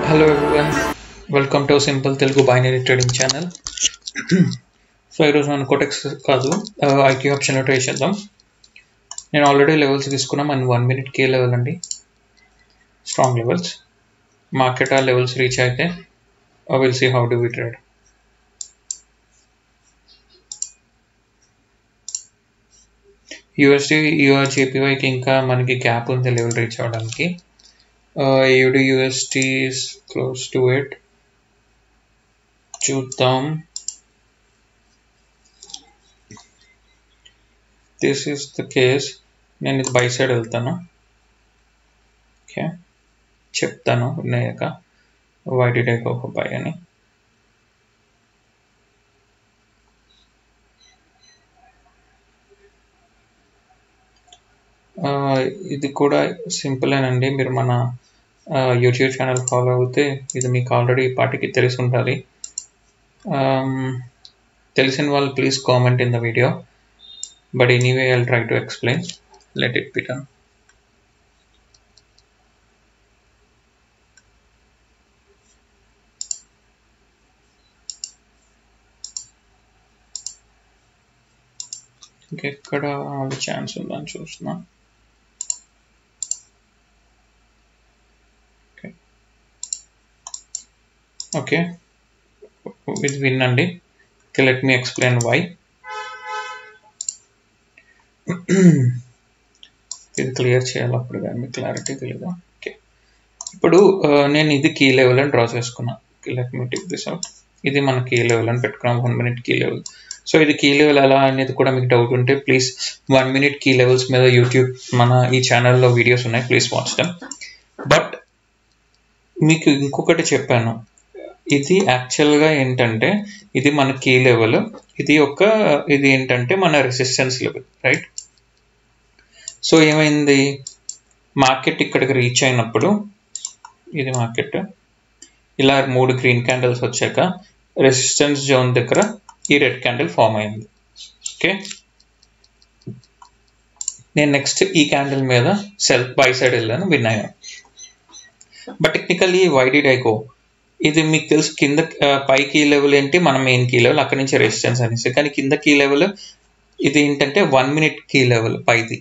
Hello everyone, welcome to Simple Telugu Binary Trading Channel. So I was on Cotex Kazu, IQ option try చేద్దాం. నేను already levels తీసుకున్నా మన 1 minute K level అండి, strong levels. Market ఆ levels reach అయితే will see how do we trade. USD JPY కి ఇంకా మనకి గ్యాప్ ఉంది లెవెల్ రీచ్ అవ్వడానికి. AUD USD is close to it. చూద్దాం. This is the case. నేను ఇది బై సైడ్ వెళ్తాను. ఓకే, చెప్తాను ఉన్నాయాక why did I go for buy అని. ఇది కూడా సింపుల్ ఏనండి. మీరు మన యూట్యూబ్ ఛానల్ ఫాలో అవుతే ఇది మీకు ఆల్రెడీ పాటికి తెలిసి ఉండాలి. తెలిసిన వాళ్ళు please comment in the video, but anyway I'll try to explain. Let it be done. ఇంకెక్కడ ఛాన్స్ ఉందని చూస్తున్నా. ఓకే, ఇది విన్ అండి. Okay, let me explain why. ఇది క్లియర్ చేయాలి, అప్పుడు కానీ మీకు క్లారిటీ తెలియదు. ఓకే, ఇప్పుడు నేను ఇది కీ లెవెల్ అని డ్రా చేసుకున్నా. Let me take this out. ఇది మన కీ లెవెల్ అని పెట్టుకున్నాం, 1 minute కీ లెవెల్. సో ఇది కీ లెవెల్ ఎలా అనేది కూడా మీకు డౌట్ ఉంటే ప్లీజ్ 1 minute కీ లెవెల్స్ మీద యూట్యూబ్ మన ఈ ఛానల్లో వీడియోస్ ఉన్నాయి, ప్లీజ్ వాచ్ దెమ్. బట్ మీకు ఇంకొకటి చెప్పాను, ఇది యాక్చువల్గా ఏంటంటే ఇది మన కీ లెవెల్, ఇది ఏంటంటే మన రెసిస్టెన్స్ లెవెల్, రైట్? సో ఏమైంది, మార్కెట్ ఇక్కడికి రీచ్ అయినప్పుడు ఇది మార్కెట్ ఇలా 3 గ్రీన్ క్యాండిల్స్ వచ్చాక రెసిస్టెన్స్ జోన్ దగ్గర ఈ రెడ్ క్యాండిల్ ఫామ్ అయింది. ఓకే, నేను నెక్స్ట్ ఈ క్యాండిల్ మీద బై సైడ్ వెళ్ళాను, విన్ అయ్యాను. But technically why did I go, ఇది మీకు తెలుసు కింద పై కీ లెవెల్ ఏంటి, మన మెయిన్ కీ లెవెల్, అక్కడి నుంచి రెసిస్టెన్స్ అనేసి. కానీ కింద కీ లెవెల్ ఇది ఏంటంటే 1 minute కీ లెవెల్ పైది.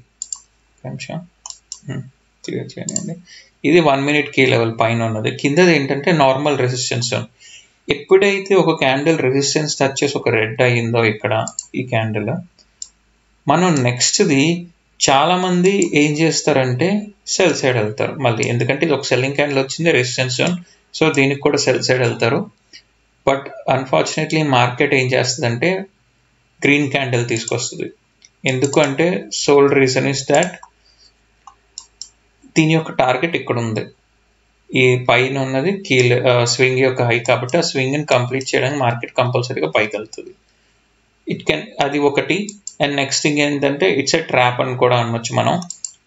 క్లియర్ చేయండి. ఇది 1 minute కీ లెవెల్ పైన ఉన్నది, కిందది ఏంటంటే నార్మల్ రెసిస్టెన్స్ జోన్. ఎప్పుడైతే ఒక క్యాండిల్ రెసిస్టెన్స్ టచ్ చేసి ఒక రెడ్ అయ్యిందో ఇక్కడ ఈ క్యాండిల్, మనం నెక్స్ట్ది చాలా మంది ఏం చేస్తారంటే సెల్ సైడ్ వెళ్తారు మళ్ళీ, ఎందుకంటే ఇది ఒక సెల్లింగ్ క్యాండిల్ వచ్చింది రెసిస్టెన్స్ జోన్, సో దీనికి కూడా సెల్ సైడ్ వెళ్తారు. బట్ అన్ఫార్చునేట్లీ మార్కెట్ ఏం చేస్తుందంటే గ్రీన్ క్యాండిల్ తీసుకొస్తుంది. ఎందుకు అంటే సోల్ రీజన్ ఇస్ దాట్ దీని యొక్క టార్గెట్ ఇక్కడ ఉంది, ఈ పైన ఉన్నది కీ స్వింగ్ యొక్క హై, కాబట్టి ఆ స్వింగ్ని కంప్లీట్ చేయడానికి మార్కెట్ కంపల్సరీగా పైకి వెళ్తుంది. అది ఒకటి. అండ్ నెక్స్ట్ థింగ్ ఏంటంటే ఇట్స్ ఎ ట్రాప్ అని కూడా అనొచ్చు మనం,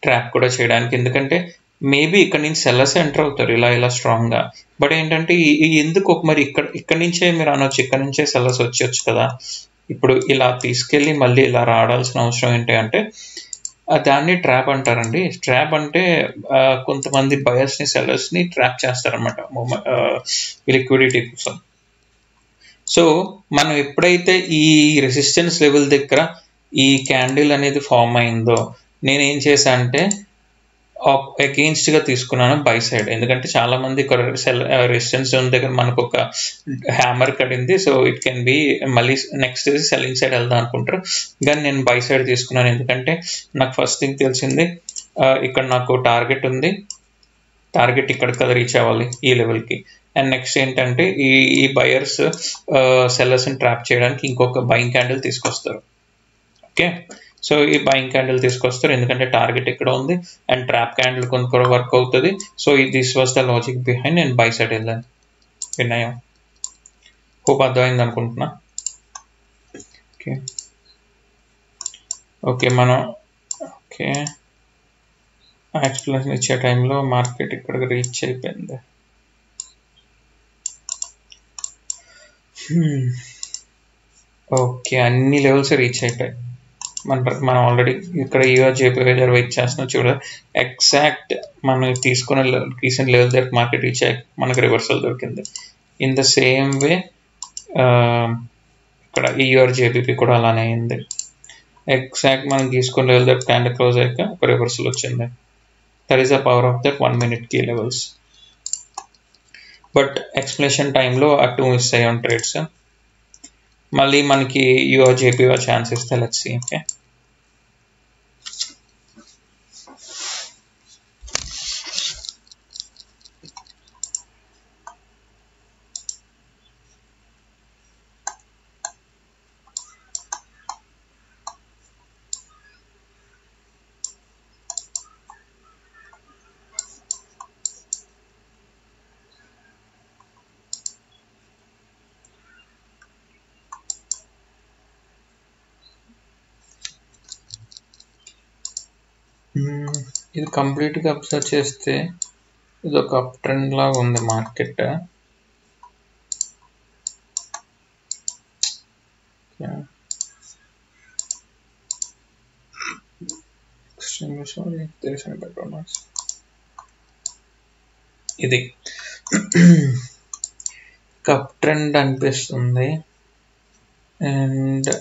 ట్రాప్ కూడా చేయడానికి. ఎందుకంటే మేబీ ఇక్కడ నుంచి సెల్లర్స్ ఎంటర్ అవుతారు ఇలా స్ట్రాంగ్గా. బట్ ఏంటంటే ఎందుకు మరి ఇక్కడ నుంచే మీరు అనొచ్చు, ఇక్కడ నుంచే సెల్లర్స్ వచ్చేయచ్చు కదా. ఇప్పుడు ఇలా తీసుకెళ్ళి మళ్ళీ ఇలా రావాల్సిన అవసరం ఏంటి అంటే దాన్ని ట్రాప్ అంటారండి. ట్రాప్ అంటే కొంతమంది బయర్స్ని సెల్లర్స్ని ట్రాప్ చేస్తారనమాట లిక్విడిటీ కోసం. సో మనం ఎప్పుడైతే ఈ రెసిస్టెన్స్ లెవెల్ దగ్గర ఈ క్యాండిల్ అనేది ఫామ్ అయిందో, నేనేం చేశా అంటే అగెయిన్స్ట్గా తీసుకున్నాను బై సైడ్. ఎందుకంటే చాలా మంది ఇక్కడ రెసిస్టెన్స్ జోన్ దగ్గర మనకు ఒక హ్యామర్ కడింది, సో ఇట్ కెన్ బి మళ్ళీ నెక్స్ట్ సెల్లింగ్ సైడ్ వెళ్దాం అనుకుంటారు. కానీ నేను బై సైడ్ తీసుకున్నాను, ఎందుకంటే నాకు ఫస్ట్ థింగ్ తెలిసింది ఇక్కడ నాకు టార్గెట్ ఉంది, టార్గెట్ ఇక్కడ కదా రీచ్ అవ్వాలి ఈ లెవెల్కి. అండ్ నెక్స్ట్ ఏంటంటే ఈ బయర్స్ సెల్లర్స్ని ట్రాప్ చేయడానికి ఇంకొక బయింగ్ క్యాండిల్ తీసుకొస్తారు. ఓకే, సో ఈ బయింగ్ క్యాండిల్ తీసుకొస్తారు ఎందుకంటే టార్గెట్ ఇక్కడ ఉంది అండ్ ట్రాప్ క్యాండిల్ కొంత వర్క్ అవుతుంది. So this was the logic behind నేను బై సైడ్ వెళ్ళాను, విన్నాయా? హోప్ అర్థమైంది అనుకుంటున్నా. ఓకే ఓకే మనం ఓకే ఎక్స్ప్లెనేషన్ ఇచ్చే టైంలో మార్కెట్ ఇక్కడికి రీచ్ అయిపోయింది. ఓకే, అన్ని లెవెల్స్ రీచ్ అయిపోయాయి. మనం ఆల్రెడీ ఇక్కడ యూఆర్జేపీ దగ్గర వెయిట్ చేస్తున్నాం చూడ ఎగ్జాక్ట్ మనం తీసుకున్న రీసెంట్ లెవెల్ దగ్గర మార్కెట్ రీచ్ అయ్యాక మనకు రివర్సల్ దొరికింది. ఇన్ ద సేమ్ వే ఇక్కడ యూఆర్జేపీ కూడా అలానే అయింది. ఎగ్జాక్ట్ మనం తీసుకున్న లెవెల్ దగ్గర క్యాండిల్ క్లోజ్ అయ్యాక ఒక రివర్సల్ వచ్చింది. That is the power of that 1 minute key levels. But explanation టైంలో అటు మిస్ అయ్యాం ట్రేడ్స్. మళ్ళీ మనకి యూఆర్జేపీ ఛాన్స్ ఇస్తే లెట్స్ సీ. ఓకే, ఇది కంప్లీట్గా అబ్జర్వ్ చేస్తే ఇది ఒక అప్ ట్రెండ్ లాగా ఉంది మార్కెట్. ఇది అప్ ట్రెండ్ అనిపిస్తుంది. అండ్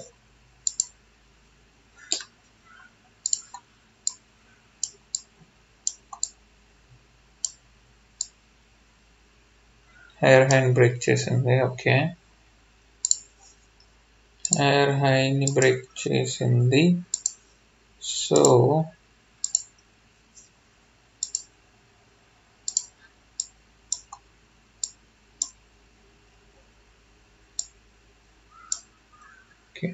హైయర్ హైని బ్రేక్ చేసింది. ఓకే, హైయర్ హైని బ్రేక్ చేసింది. సో ఓకే,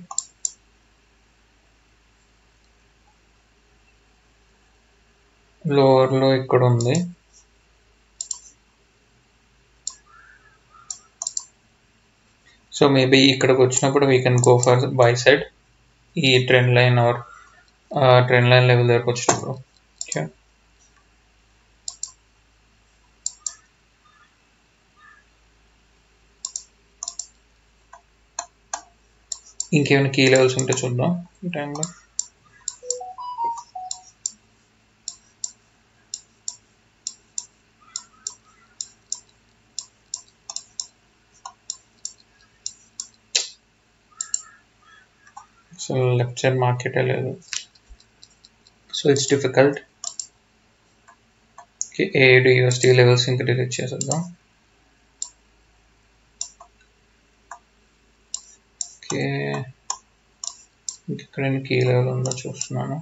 లోవర్లో ఇక్కడ ఉంది. సో మేబీ ఇక్కడికి వచ్చినప్పుడు we can go for buy side ఈ trend line or trend line level దగ్గరకు వచ్చినప్పుడు. ఓకే, ఇంకేమైనా కీ లెవెల్స్ ఉంటే చూద్దాం ఈ టైంలో. సో లెఫ్ట్ సైడ్ మార్కెటే లేదు. So it's difficult. AUD USD levels ఇంకా డిలీట్ చేసేద్దాం. ఓకే, ఇక్కడ కీ లెవెల్ ఉందో చూస్తున్నాను.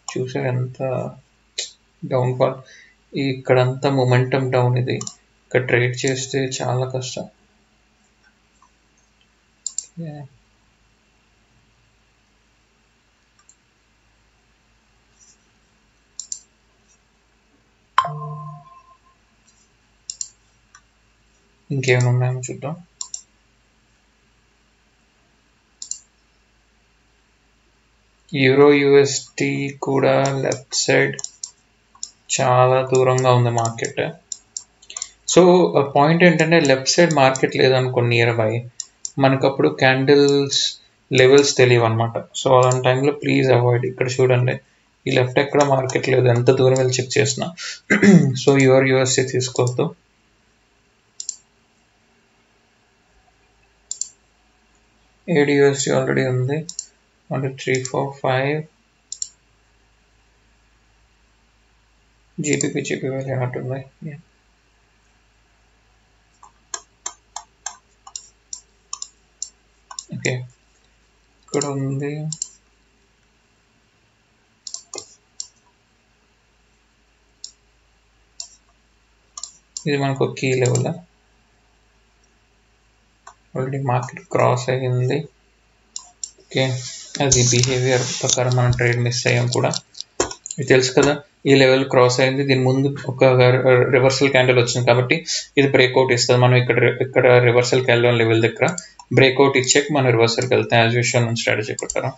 చూసారు ఎంత డౌన్ ఫాల్. ఇక్కడంతా మొమెంటం డౌన్. ఇది ఇక్కడ ట్రేడ్ చేస్తే చాలా కష్టం. ఇంకేమైనా ఉన్నాయో చూద్దాం. యూరో USD కూడా లెఫ్ట్ సైడ్ చాలా దూరంగా ఉంది మార్కెట్. సో పాయింట్ ఏంటంటే లెఫ్ట్ సైడ్ మార్కెట్ లేదనుకోండి నియర్ బై, మనకప్పుడు క్యాండిల్స్ లెవెల్స్ తెలియవు అనమాట. సో అలాంటి టైంలో ప్లీజ్ అవాయిడ్. ఇక్కడ చూడండి, ఈ లెఫ్ట్ ఎక్కడ మార్కెట్ లేదు, ఎంత దూరం వెళ్ళి చెక్ చేసిన. సో USD తీసుకోవద్దు. AUD USD ఆల్రెడీ ఉంది. 1 2 3 4 5 GBP వెళ్ళినట్టుంది. ఓకే, ఇక్కడ ఉంది. ఇది మనకు key level. Already market cross అయ్యింది. ఓకే, అది బిహేవియర్ ప్రకారం మనం ట్రేడ్ మిస్ అయ్యాం కూడా. ఇది తెలుసు కదా, ఈ లెవెల్ క్రాస్ అయింది. దీని ముందు ఒక రివర్సల్ క్యాండిల్ వచ్చింది కాబట్టి ఇది బ్రేక్అవుట్ ఇస్తుంది. మనం ఇక్కడ రివర్సల్ క్యాండిల్ లెవెల్ దగ్గర బ్రేక్అవుట్ ఇచ్చాక మనం రివర్సల్కి వెళ్తాం యాజ్ యూజువల్ మన స్ట్రాటజీ ప్రకారం.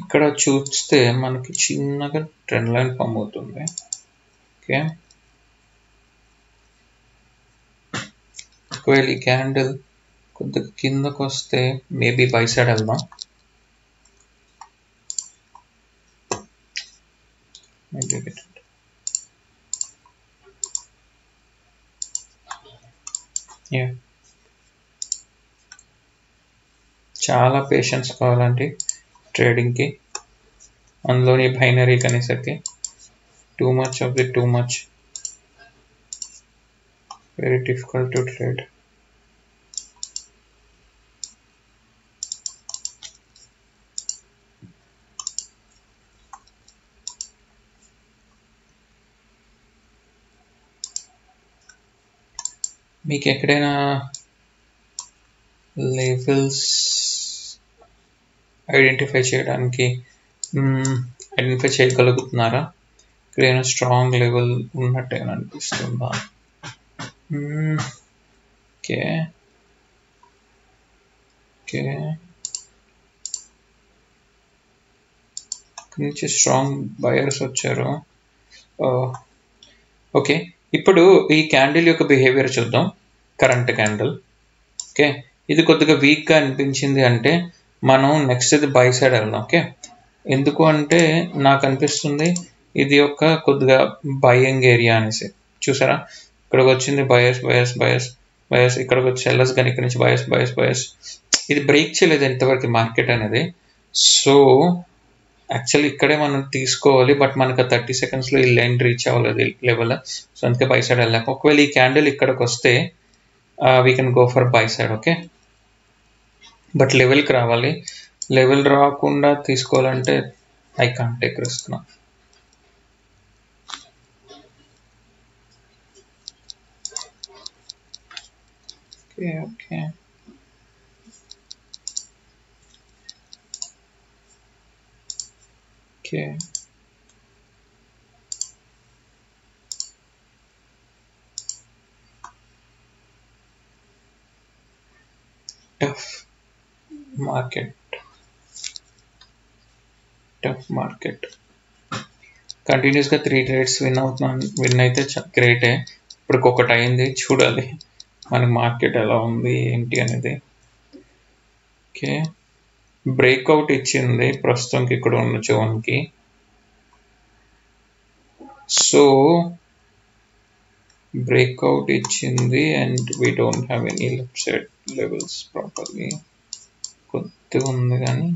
ఇక్కడ చూస్తే మనకి చిన్నగా ట్రెండ్ లైన్ ఫామ్ అవుతుంది. ఓకే, ఒకవేళ ఈ క్యాండిల్ కొద్దిగా కిందకు వస్తే మేబీ బై సైడ్ వెళ్దాం. చాలా పేషెన్స్ కావాలంటే ట్రేడింగ్కి, అందులోని binary కనేసరికి too much of the too much, very difficult to trade. మీకు ఎక్కడైనా లెవెల్స్ ఐడెంటిఫై చేయగలుగుతున్నారా? ఇక్కడైనా స్ట్రాంగ్ లెవెల్ ఉన్నట్టు అనిపిస్తుందా? ఓకే ఓకే, ఇక్కడ నుంచి స్ట్రాంగ్ బయర్స్ వచ్చారు. ఓకే, ఇప్పుడు ఈ క్యాండిల్ యొక్క బిహేవియర్ చూద్దాం. కరెంట్ క్యాండిల్, ఓకే, ఇది కొద్దిగా వీక్గా అనిపించింది అంటే మనం నెక్స్ట్ ఇది బై సైడ్ వెళ్దాం. ఓకే, ఎందుకు అంటే నాకు అనిపిస్తుంది ఇది ఒక కొద్దిగా బయింగ్ ఏరియా అనేసి. చూసారా, ఇక్కడికి వచ్చింది బయర్స్ బయర్స్ బయర్స్ బయర్స్, ఇక్కడికి వచ్చి సెల్లర్స్, కానీ ఇక్కడ నుంచి బయర్స్ బయర్స్ బయర్స్. ఇది బ్రేక్ చేయలేదు ఇంతవరకు మార్కెట్ అనేది. సో యాక్చువల్లీ ఇక్కడే మనం తీసుకోవాలి, బట్ మనకు 30 సెకండ్స్లో ఈ లైన్ రీచ్ అవ్వలేదు లెవెల్. సో అందుకే బై సైడ్ వెళ్ళాము. ఒకవేళ ఈ క్యాండిల్ ఇక్కడికి వస్తే we can go for buy side. Okay, but లెవెల్కి రావాలి. లెవెల్ రాకుండా తీసుకోవాలంటే ఐ కాంట్ టేక్ రిస్క్ నా. Okay okay, okay, tough market. కంటిన్యూస్గా 3 ట్రేడ్స్ విన్ అయితే గ్రేటే. ఇప్పుడు ఒకటి అయింది, చూడాలి మనకి మార్కెట్ ఎలా ఉంది ఏంటి అనేది. ఓకే, బ్రేక్అవుట్ ఇచ్చింది ప్రస్తుతంకి ఇక్కడ ఉన్న జోన్కి. సో బ్రేక్అవుట్ ఇచ్చింది and we don't have any left side levels properly. కొద్దిగా ఉంది కానీ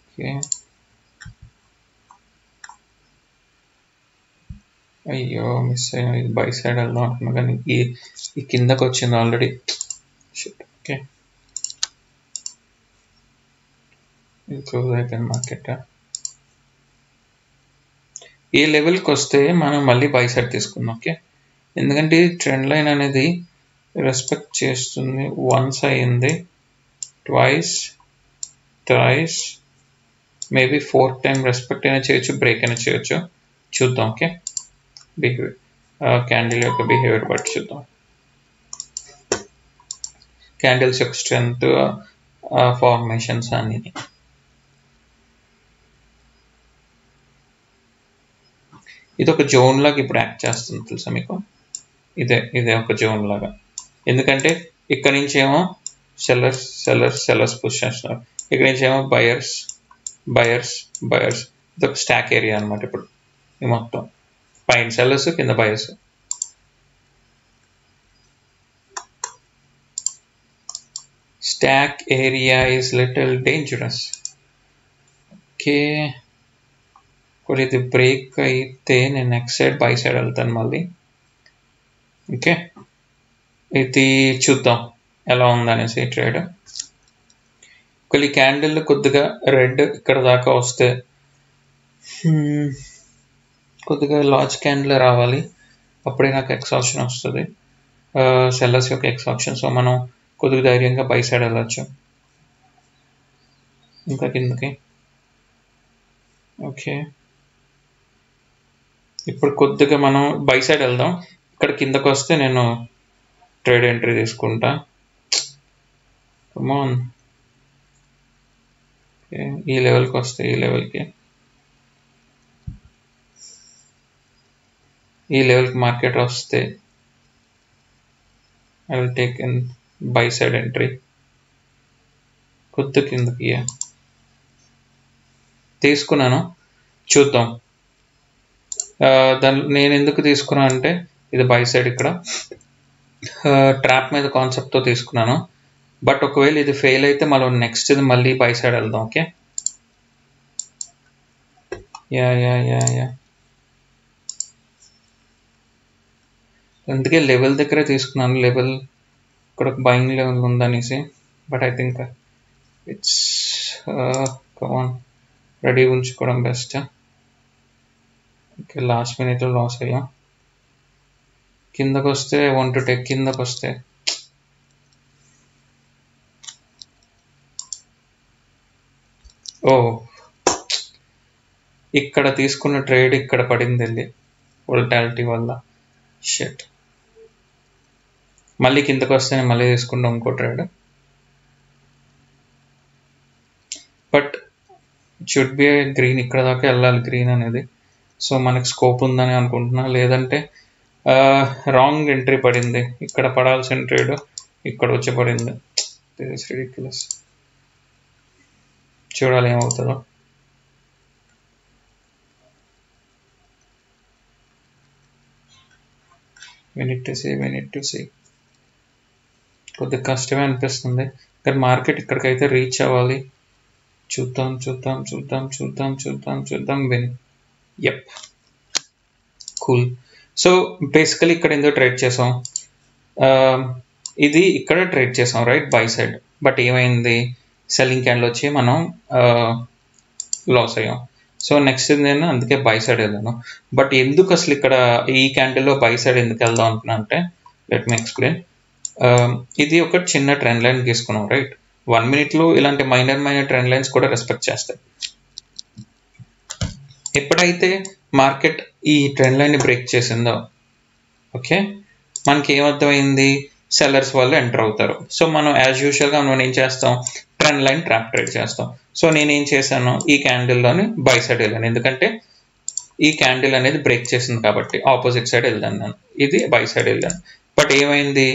ఓకే. అయ్యో మిస్ అయ్యా, ఇది బై సైడ్ వెళ్దాం అనుకున్నా కానీ ఈ కిందకు వచ్చింది ఆల్రెడీ. ఓకే, ఇది క్లోజ్ అయిపోయింది మార్కెట్. ఈ లెవెల్కి వస్తే మనం మళ్ళీ బై సైడ్ తీసుకుందాం. ఓకే, ఎందుకంటే ట్రెండ్ లైన్ అనేది రెస్పెక్ట్ చేస్తుంది. వన్స్ అయింది, twice, thrice, maybe 4th time respect అయినా చేయొచ్చు, బ్రేక్ అయినా చేయొచ్చు. చూద్దాం. ఓకే, బిహేవియర్ క్యాండిల్ యొక్క బిహేవియర్ బట్టి చూద్దాం. క్యాండిల్స్ యొక్క స్ట్రెంగ్త్, ఫార్మేషన్స్ అన్ని. ఇది ఒక జోన్ లాగా ఇప్పుడు యాక్ట్ చేస్తుంది తెలుసా మీకు. ఇదే ఒక జోన్ లాగా, ఎందుకంటే ఇక్కడ నుంచి ఏమో సెల్లర్స్ పుష్ చేస్తున్నారు, ఇక్కడ నుంచి ఏమో బయర్స్. ఇది ఒక స్టాక్ ఏరియా అనమాట. ఇప్పుడు ఇది మొత్తం పైన సెల్లర్స్, కింద buyers. Stock area is little dangerous. Okay, ఇది బ్రేక్ అయితే నేను నెక్స్ట్ సైడ్ బై సైడ్ వెళ్తాను మళ్ళీ. ఓకే, ఇది చూద్దాం ఎలా ఉందనేసి ట్రేడ్. ఒకవేళ ఈ క్యాండిల్ కొద్దిగా రెడ్ ఇక్కడ దాకా వస్తే కొద్దిగా లార్జ్ క్యాండిల్ రావాలి, అప్పుడే నాకు ఎక్స్ ఆప్షన్ వస్తుంది, సెల్లర్స్ యొక్క ఎక్స్ ఆప్షన్. సో మనం కొద్దిగా ధైర్యంగా బై సైడ్ వెళ్ళచ్చు ఇంకా కిందకి. ఓకే, ఇప్పుడు కొద్దిగా మనం బై సైడ్ వెళ్దాం. ఇక్కడ కిందకు వస్తే నేను ట్రేడ్ ఎంట్రీ తీసుకుంటా. కమాన్, ఈ లెవెల్కి వస్తే ఈ లెవెల్కి మార్కెట్ వస్తే I will take in by side entry కొద్ది కిందకి తీసుకున్నాను, చూద్దాం. దాని నేను ఎందుకు తీసుకున్నా అంటే ఇది బై సైడ్ ఇక్కడ ట్రాప్ మీద కాన్సెప్ట్తో తీసుకున్నాను. బట్ ఒకవేళ ఇది ఫెయిల్ అయితే మనం నెక్స్ట్ ఇది మళ్ళీ బై సైడ్ వెళ్దాం. ఓకే, యా అందుకే లెవెల్ దగ్గరే తీసుకున్నాను. లెవెల్ ఇక్కడ బయింగ్ లెవెల్ ఉందనేసి. But I think it's common ready ఉంచుకోవడం బెస్ట్. ఓకే, లాస్ట్ మినిట్లో లాస్ అయ్యాం. కిందకు వస్తే వాంట్ టు టేక్, కిందకు వస్తే ఇక్కడ తీసుకున్న ట్రేడ్ ఇక్కడ పడింది వెళ్ళి వోల్టాలిటీ వల్ల. షెట్, మళ్ళీ కిందకు వస్తే మళ్ళీ తీసుకుంటాం ఇంకో trade. But should be green, ఇక్కడ దాకా వెళ్ళాలి గ్రీన్ అనేది. సో మనకి స్కోప్ ఉందని అనుకుంటున్నా. లేదంటే రాంగ్ ఎంట్రీ పడింది, ఇక్కడ పడాల్సిన ట్రేడ్ ఇక్కడ వచ్చి పడింది. రిడిక్యులస్. చూడాలి ఏమవుతుందో. we need to see కొద్దిగా కష్టమే అనిపిస్తుంది, కానీ మార్కెట్ ఇక్కడికైతే రీచ్ అవ్వాలి. చూద్దాం win. Yup, cool. So basically ఇక్కడ ఎందుకు ట్రేడ్ చేసాం, ఇది ఇక్కడ ట్రేడ్ చేసాం రైట్, బై సైడ్. బట్ ఏమైంది, సెల్లింగ్ క్యాండిల్ వచ్చి మనం లాస్ అయ్యాం. సో నెక్స్ట్ నేను అందుకే బై సైడ్ వెళ్ళాను. బట్ ఎందుకు అసలు ఇక్కడ ఈ క్యాండిల్లో బై సైడ్ ఎందుకు వెళ్దాం అనుకున్నా అంటే, లెట్ మీ ఎక్స్ప్లెయిన్. ఇది ఒక చిన్న ట్రెండ్ లైన్ తీసుకున్నాం రైట్. 1 minute ఇలాంటి మైనర్ ట్రెండ్ లైన్స్ కూడా రెస్పెక్ట్ చేస్తాయి. ఎప్పుడైతే మార్కెట్ ఈ ట్రెండ్ లైన్ని బ్రేక్ చేసిందో, ఓకే, మనకి ఏమర్థమైంది, సెల్లర్స్ వాళ్ళు ఎంటర్ అవుతారు. సో మనం యాజ్ యూజువల్గా మనం ఏం చేస్తాం, ట్రెండ్ లైన్ ట్రాప్ ట్రేడ్ చేస్తాం. సో నేనేం చేశాను, ఈ క్యాండిల్లోని బై సైడ్ వెళ్ళాను, ఎందుకంటే ఈ క్యాండిల్ అనేది బ్రేక్ చేసింది కాబట్టి ఆపోజిట్ సైడ్ వెళ్ళాను నేను, ఇది బై సైడ్ వెళ్ళాను. బట్ ఏమైంది,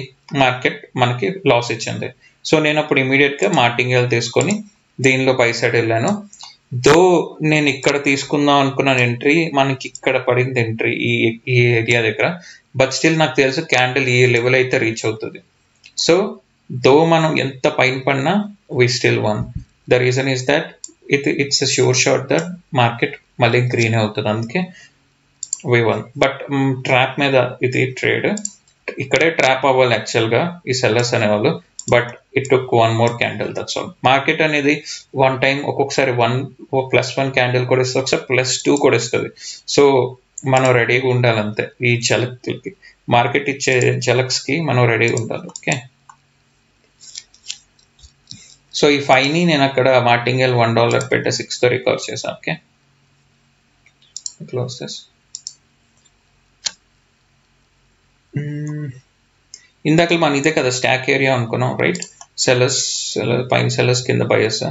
మార్కెట్ మనకి లాస్ ఇచ్చింది. సో నేను అప్పుడు ఇమీడియట్గా మార్టింగల్ తీసుకొని దీనిలో బై సైడ్ వెళ్ళాను. దో నేను ఇక్కడ తీసుకుందాం అనుకున్నాను ఎంట్రీ, మనకి ఇక్కడ పడింది ఎంట్రీ ఈ ఏరియా దగ్గర. బట్ స్టిల్ నాకు తెలుసు క్యాండిల్ ఈ లెవెల్ అయితే రీచ్ అవుతుంది. సో దో మనం ఎంత పైన పడినా we still won. The reason is that it's a sure shot that market మళ్ళీ గ్రీన్ అవుతుంది, అందుకే we won. బట్ ట్రాప్ మీద ఇది ట్రేడ్, ఇక్కడే ట్రాప్ అవ్వాలి యాక్చువల్గా ఈ సెల్లర్స్ అనేవాళ్ళు. But it took 1 more candle, that's all. Market అనేది వన్ టైం ఒక్కొక్కసారి +1 క్యాండిల్ కూడా ఇస్తుంది, ఒకసారి +2 కూడా ఇస్తుంది. సో మనం రెడీగా ఉండాలి అంతే. ఈ జలక్కి మార్కెట్ ఇచ్చే జలక్స్కి మనం రెడీగా ఉండాలి. ఓకే, సో ఈ 5ని నేను అక్కడ మార్టింగల్ $1 పెట్టే 6తో రికవర్ చేశాను. Okay, close this. ఇందాక మన ఇదే కదా స్టాక్ ఏరియా అనుకున్నాం రైట్. సెల్లర్స్ పైన సెల్లర్స్ కింద బయర్స్.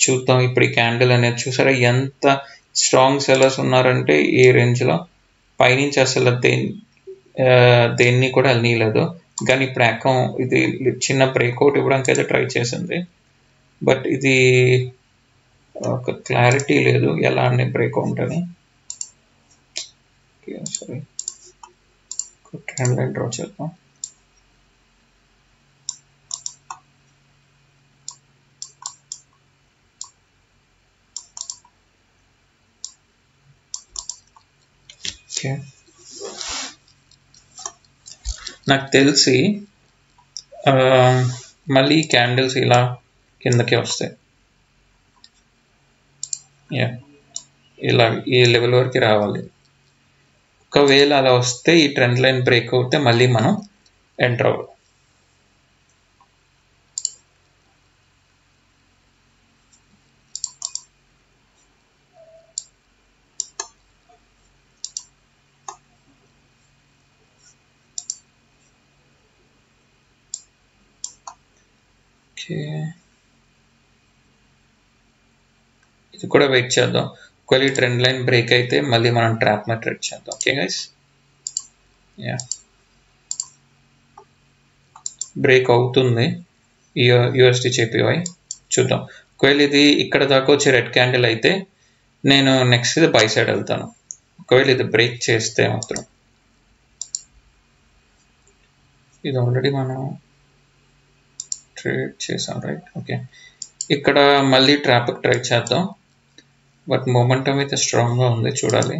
చూద్దాం ఇప్పుడు ఈ క్యాండిల్ అనేది చూసారా ఎంత స్ట్రాంగ్ సెల్లర్స్ ఉన్నారంటే ఈ రేంజ్లో. పైనుంచి అసలు దేన్ని కూడా వెళ్ళనీయలేదు. కానీ ఇప్పుడు ఇది చిన్న బ్రేక్అవుట్ ఇవ్వడానికి అయితే ట్రై చేసింది. బట్ ఇది ఒక క్లారిటీ లేదు ఎలా అనే బ్రేక్అవుట్ అని. సారీ, ట్రెండ్ లైన్ డ్రా చేద్దాం. ఓకే, నాకు తెలిసి మళ్ళీ క్యాండిల్స్ ఇలా కిందకే వస్తాయి. ఇలా ఈ లెవెల్ వరకు రావాలి. ఒకవేళ అలా వస్తే ఈ ట్రెండ్ లైన్ బ్రేక్ అవుతే మళ్ళీ మనం ఎంటర్ అవ్వాలి. ఇది కూడా వెయిట్ చేద్దాం. ఒకవేళ ఈ ట్రెండ్ లైన్ బ్రేక్ అయితే మళ్ళీ మనం ట్రాప్ మీద ట్రేడ్ చేద్దాం. ఓకే గైస్, బ్రేక్ అవుతుంది యూఎస్డి జేపీవై. చూద్దాం. ఒకవేళ ఇది ఇక్కడ దాకా వచ్చే రెడ్ క్యాండిల్ అయితే నేను నెక్స్ట్ ఇది బై సైడ్ వెళ్తాను. ఒకవేళ ఇది బ్రేక్ చేస్తే మాత్రం, ఇది ఆల్రెడీ మనం ట్రేడ్ చేసాం రైట్. ఓకే, ఇక్కడ మళ్ళీ ట్రాప్ ట్రై చేద్దాం. బట్ మొమెంటం అయితే స్ట్రాంగ్గా ఉంది, చూడాలి.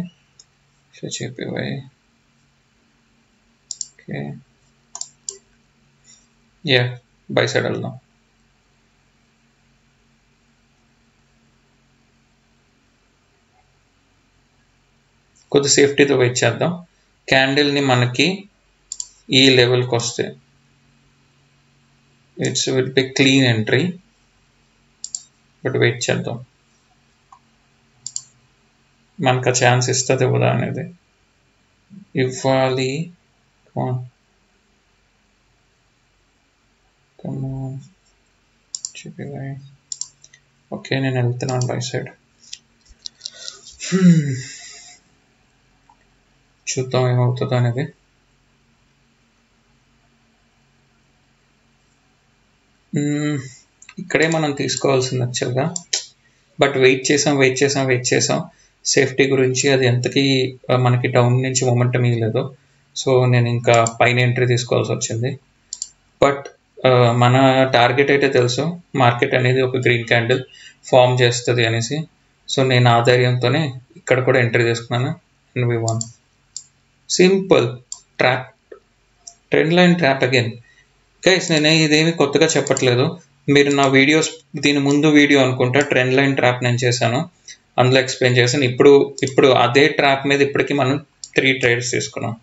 So జేపీవై okay, yeah by side వెళ్దాం. కొద్ది సేఫ్టీతో వెయిట్ చేద్దాం. క్యాండిల్ని మనకి ఈ లెవెల్కి వస్తే it's will be clean entry, but wait చేద్దాం. మనకు ఆ ఛాన్స్ ఇస్తుంది ఇవ్వదా అనేది ఇవ్వాలి. ఓకే, నేను వెళ్తున్నాను బై సైడ్. చూద్దాం ఏమవుతుందో అనేది. ఇక్కడే మనం తీసుకోవాల్సింది యాక్చువల్గా, బట్ వెయిట్ చేసాం సేఫ్టీ గురించి. అది ఎంతకీ మనకి డౌన్ నుంచి మొమెంటం ఇవ్వలేదు, సో నేను ఇంకా పైన ఎంట్రీ తీసుకోవాల్సి వచ్చింది. బట్ మన టార్గెట్ అయితే తెలుసు, మార్కెట్ అనేది ఒక గ్రీన్ క్యాండిల్ ఫామ్ చేస్తుంది అనేసి. సో నేను ఆధార్యంతోనే ఇక్కడ కూడా ఎంట్రీ తీసుకున్నాను. NV1 simple trap, trend line trap again. Guys నేను ఇదేమి కొత్తగా చెప్పట్లేదు, మీరు నా వీడియోస్ దీని ముందు వీడియో అనుకుంటా ట్రెండ్ లైన్ ట్రాప్ నేను చేశాను, అందులో ఎక్స్ప్లెయిన్ చేశాను. ఇప్పుడు అదే ట్రాప్ మీద ఇప్పటికి మనం 3 ట్రేడ్స్ తీసుకున్నాం.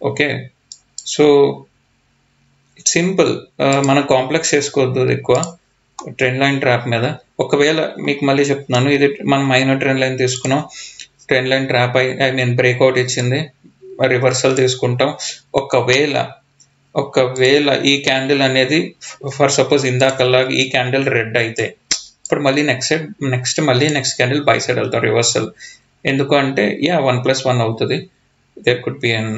ఓకే, సో ఇట్స్ సింపుల్, మనం కాంప్లెక్స్ చేసుకోవద్దు ఎక్కువ ట్రెండ్ లైన్ ట్రాప్ మీద. ఒకవేళ మీకు మళ్ళీ చెప్తున్నాను, ఇది మనం మైనర్ ట్రెండ్ లైన్ తీసుకున్నాం, ట్రెండ్ లైన్ ట్రాప్ నేను బ్రేక్అవుట్ ఇచ్చింది, రివర్సల్ తీసుకుంటాం. ఒకవేళ ఈ క్యాండిల్ అనేది ఫర్ సపోజ్ ఇందాకల్లాగా ఈ క్యాండిల్ రెడ్ అయితే ఇప్పుడు మళ్ళీ నెక్స్ట్ క్యాండిల్ బై సైడ్ వెళ్తాం రివర్సల్. ఎందుకు అంటే 1+1 అవుతుంది. There could be an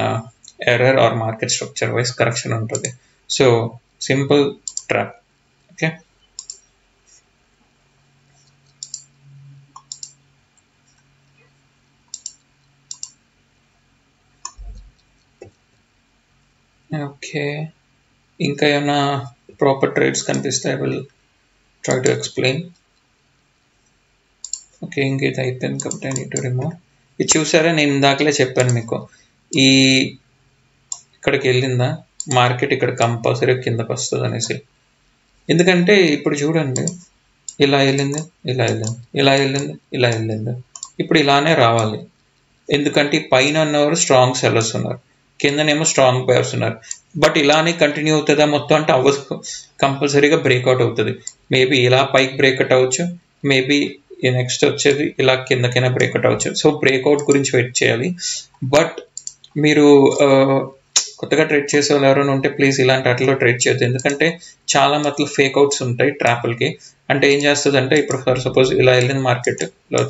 error or market structure wise correction ఉంటుంది. So simple trap. Okay, okay, ఇంకా ఏమైనా ప్రాపర్ ట్రేడ్స్ కనిపిస్తే I will try to explain. Okay, ఇంక ఇది అయిపోయింది కాబట్టి ఐ నీడ్ టు రిమూవ్. ఇది చూసారా, నేను ఇందాకలే చెప్పాను మీకు, ఇక్కడికి వెళ్ళిందా మార్కెట్ ఇక్కడ కంపల్సరీ కిందకు వస్తుంది అనేసి. ఎందుకంటే ఇప్పుడు చూడండి, ఇలా వెళ్ళింది, ఇప్పుడు ఇలానే రావాలి. ఎందుకంటే పైన ఉన్నవారు స్ట్రాంగ్ సెల్లర్స్ ఉన్నారు, కిందనేమో స్ట్రాంగ్ బయర్స్ ఉన్నారు. బట్ ఇలానే కంటిన్యూ అవుతుందా మొత్తం అంటే అవ్వదు, కంపల్సరీగా బ్రేక్అవుట్ అవుతుంది. మేబీ ఇలా పైకి బ్రేక్అవుట్ అవ్వచ్చు, మేబీ నెక్స్ట్ వచ్చేది ఇలా కిందకైనా బ్రేక్అవుట్ అవ్వచ్చు. సో బ్రేక్అవుట్ గురించి వెయిట్ చేయాలి. బట్ మీరు కొత్తగా ట్రేడ్ చేసే వాళ్ళు ఎవరైనా ఉంటే ప్లీజ్ ఇలాంటి వాటిలో ట్రేడ్ చేయొద్దు, ఎందుకంటే చాలా మతలు ఫేక్ అవుట్స్ ఉంటాయి ట్రాపులకి. అంటే ఏం చేస్తుంది అంటే, ఇప్పుడు ఫర్ సపోజ్ ఇలా వెళ్ళింది మార్కెట్, ఇలా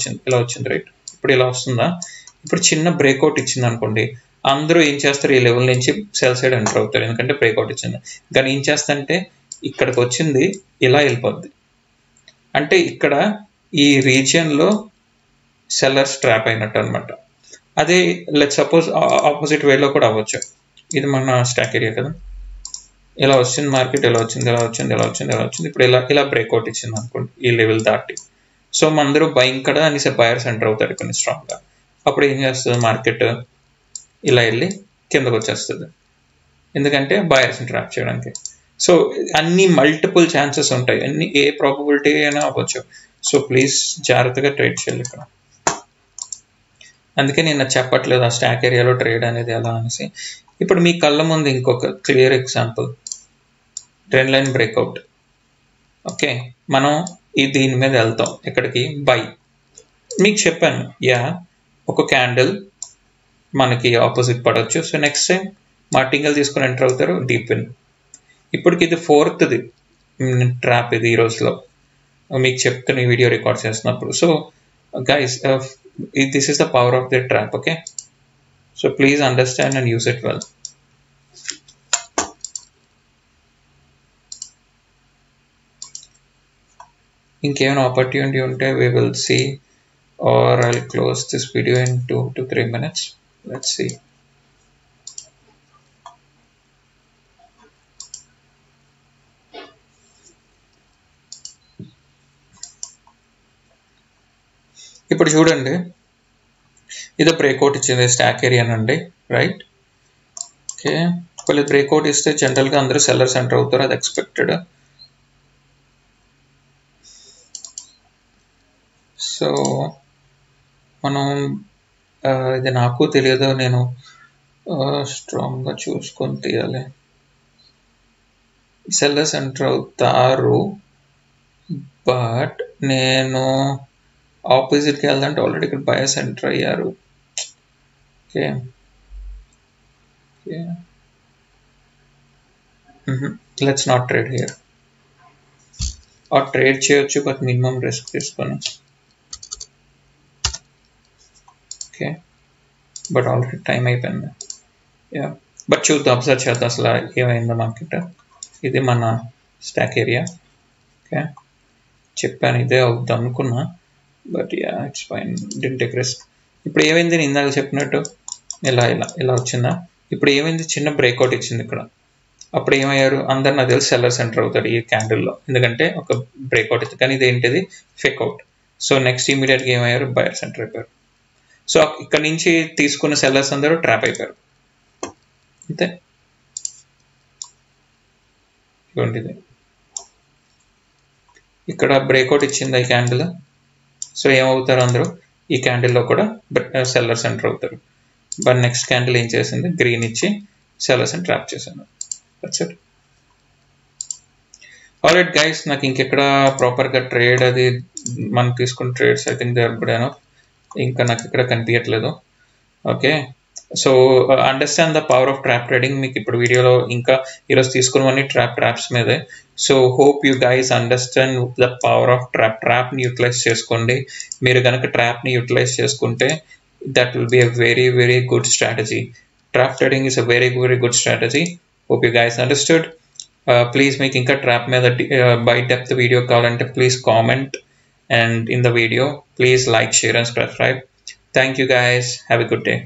వచ్చింది రైట్, ఇప్పుడు ఇలా వస్తుందా, ఇప్పుడు చిన్న బ్రేక్అవుట్ ఇచ్చింది అనుకోండి, అందరూ ఏం చేస్తారు, ఈ లెవెల్ నుంచి సెల్ సైడ్ ఎంటర్ అవుతారు, ఎందుకంటే బ్రేక్అవుట్ ఇచ్చింది. కానీ ఏం చేస్తంటే ఇక్కడికి వచ్చింది ఇలా వెళ్ళిపోద్ది, అంటే ఇక్కడ ఈ రీజియన్లో సెల్లర్స్ ట్రాప్ అయినట్టు అనమాట. అదే లెట్ సపోజ్ ఆపోజిట్ వేలో కూడా అవ్వచ్చు. ఇది మన స్టాక్ ఏరియా కదా, ఇలా వచ్చింది మార్కెట్, ఇలా వచ్చింది, ఇప్పుడు ఇలా బ్రేక్అవుట్ ఇచ్చింది అనుకోండి ఈ లెవెల్ దాటి. సో అందరూ బయింగ్ కదా అనేసి బయర్స్ ఎంటర్ అవుతారు కొన్ని స్ట్రాంగ్గా. అప్పుడు ఏం చేస్తుంది మార్కెట్, ఇలా వెళ్ళి కిందకు వచ్చేస్తుంది, ఎందుకంటే బయర్స్ని ట్రాప్ చేయడానికి. సో అన్ని మల్టిపుల్ ఛాన్సెస్ ఉంటాయి, అన్ని ఏ ప్రాబబిలిటీ అయినా అవ్వచ్చు. సో ప్లీజ్ జాగ్రత్తగా ట్రేడ్ చేయాలి ఇక్కడ. అందుకే నేను చెప్పట్లేదు ఆ స్టాక్ ఏరియాలో ట్రేడ్ అనేది ఎలా అనేసి. ఇప్పుడు మీ కళ్ళ ముందు ఇంకొక clear example, trend line breakout. Okay, మనం దీని మీద వెళ్తాం, ఎక్కడికి, బై. మీకు చెప్పాను ఒక క్యాండిల్ మనకి ఆపోజిట్ పడవచ్చు. సో నెక్స్ట్ టైం మార్టింగల్ తీసుకొని ఎంటర్ అవుతారు, డీప్ విన్. ఇప్పటికి ఇది 4th ట్రాప్ ఇది ఈ రోజులో, మీకు చెప్తున్న ఈ వీడియో రికార్డ్ చేస్తున్నప్పుడు. So guys, this is the power of the trap. Okay, so please understand and use it well. ఇంకేమైనా ఆపర్చునిటీ ఉంటే we will see, or I'll close this video in 2 to 3 minutes. Let's see. ఇప్పుడు చూడండి, ఇది breakout ఇచ్చింది stock area నుండి, right? Okay, ఒకవేళ breakout ఇస్తే జనరల్గా అందరూ సెల్లర్స్ ఎంటర్ అవుతారు, అది ఎక్స్పెక్టెడ్. సో మనం ఇది నాకు తెలియదు, నేను స్ట్రాంగ్గా చూసుకొని తీయాలి. సెల్లర్స్ ఎంటర్ అవుతారు, బట్ నేను ఆపోజిట్కి వెళ్దాంటే ఆల్రెడీ ఇక్కడ బయర్స్ ఎంటర్ అయ్యారు. Okay, let's not trade here. Are trade చేయొచ్చు, బట్ మినిమం రిస్క్ తీసుకొని. ఓకే, బట్ ఆల్రెడీ టైం అయిపోయింది. యా, బట్ చూద్దాం, అబ్జర్వ్ చేద్దాం అసలు ఏమైందో మార్కెట్. ఇది మన స్టాక్ ఏరియా. ఓకే, చెప్పాను ఇదే అవుద్దాం అనుకున్నా, but yeah it's fine, didn't take risk. ఇప్పుడు ఏమైంది, నేను ఇందాక చెప్పినట్టు ఇలా వచ్చిందా? ఇప్పుడు ఏమైంది, చిన్న బ్రేక్అవుట్ ఇచ్చింది ఇక్కడ. అప్పుడు ఏమయ్యారు అందరు, నాకు తెలిసి సెల్లర్స్ ఎంటర్ అవుతారు ఈ క్యాండిల్లో, ఎందుకంటే ఒక బ్రేక్అవుట్ ఇచ్చింది. కానీ ఇది ఏంటిది, ఫేక్ అవుట్. సో నెక్స్ట్ ఇమీడియట్గా ఏమయ్యారు, బయర్స్ ఎంటర్ అయిపోయారు. సో ఇక్కడ నుంచి తీసుకున్న సెల్లర్స్ అందరూ ట్రాప్ అయిపోయారు, అంతే. ఇటువంటిది ఇక్కడ బ్రేక్అవుట్ ఇచ్చింది ఈ క్యాండిల్. సో ఏమవుతారు అందరూ, ఈ క్యాండిల్లో కూడా సెల్లర్స్ ఎంటర్ అవుతారు. బట్ నెక్స్ట్ క్యాండిల్ ఏం చేసింది, గ్రీన్ ఇచ్చి సెల్లర్స్ని ట్రాప్ చేసింది. That's it. ఆల్రైట్ గైస్, నాకు ఇంకెక్కడ ప్రాపర్గా ట్రేడ్ అది మనం తీసుకున్న trades I think they are good enough. ఇంకా నాకు ఇక్కడ కనిపించట్లేదు. Okay, so understand the power of trap trading. మీకు ఇప్పుడు వీడియోలో ఇంకా ఈరోజు తీసుకున్నవన్నీ ట్రాప్స్ మీదే. So hope you guys understand the power of ట్రాప్ని యూటిలైజ్ చేసుకోండి. మీరు కనుక ట్రాప్ని యూటిలైజ్ చేసుకుంటే that will be a very, very good strategy. Trap trading is a very, very good strategy. Hope you guys understood. Please make inka trap mein by depth video kavalante please comment, and in the video please like, share and subscribe. Thank you guys, have a good day.